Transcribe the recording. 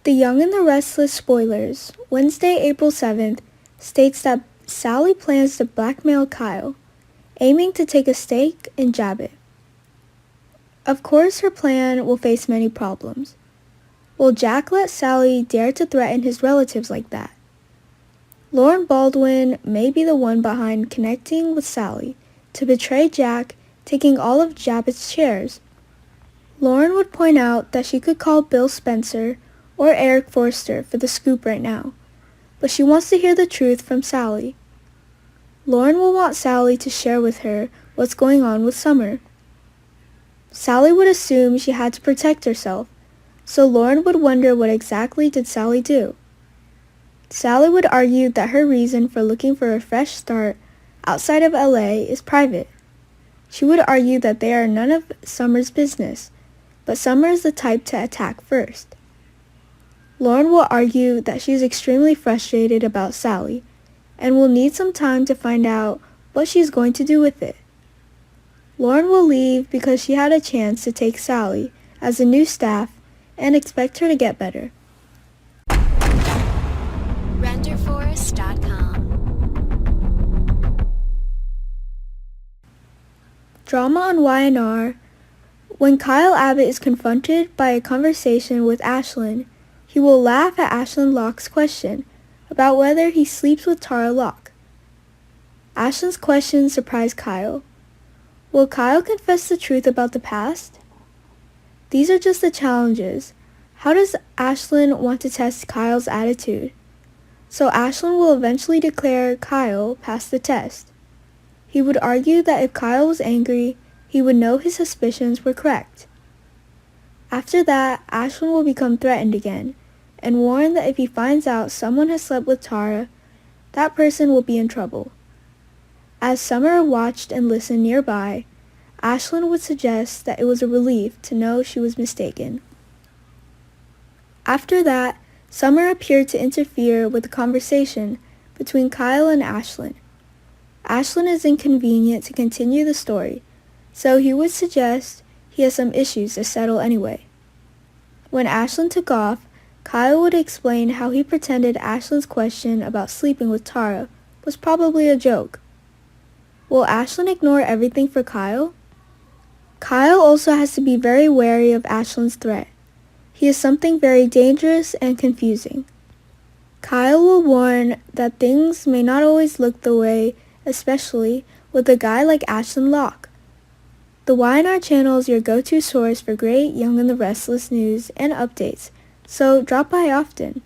The Young and the Restless spoilers, Wednesday, April 7th, states that Sally plans to blackmail Kyle, aiming to take a stake in Jabot. Of course, her plan will face many problems. Will Jack let Sally dare to threaten his relatives like that? Lauren Baldwin may be the one behind connecting with Sally to betray Jack, taking all of Jabot's shares. Lauren would point out that she could call Bill Spencer or Eric Forrester for the scoop right now, but she wants to hear the truth from Sally. Lauren will want Sally to share with her what's going on with Summer. Sally would assume she had to protect herself, so Lauren would wonder what exactly did Sally do. Sally would argue that her reason for looking for a fresh start outside of LA is private. She would argue that they are none of Summer's business, but Summer is the type to attack first. Lauren will argue that she is extremely frustrated about Sally and will need some time to find out what she's going to do with it. Lauren will leave because she had a chance to take Sally as a new staff and expect her to get better. RenderForest.com. Drama on Y&R. When Kyle Abbott is confronted by a conversation with Ashlyn, he will laugh at Ashlyn Locke's question about whether he sleeps with Tara Locke. Ashlyn's question surprised Kyle. Will Kyle confess the truth about the past? These are just the challenges. How does Ashlyn want to test Kyle's attitude? So Ashlyn will eventually declare Kyle passed the test. He would argue that if Kyle was angry, he would know his suspicions were correct. After that, Ashlyn will become threatened again, and warn that if he finds out someone has slept with Tara, that person will be in trouble. As Summer watched and listened nearby, Ashlyn would suggest that it was a relief to know she was mistaken. After that, Summer appeared to interfere with the conversation between Kyle and Ashlyn. Ashlyn is inconvenient to continue the story, so he would suggest he has some issues to settle anyway. When Ashlyn took off, Kyle would explain how he pretended Ashlyn's question about sleeping with Tara was probably a joke. Will Ashlyn ignore everything for Kyle? Kyle also has to be very wary of Ashlyn's threat. He is something very dangerous and confusing. Kyle will warn that things may not always look the way, especially with a guy like Ashlyn Locke. The Y&R channel is your go-to source for great Young and the Restless news and updates, so drop by often.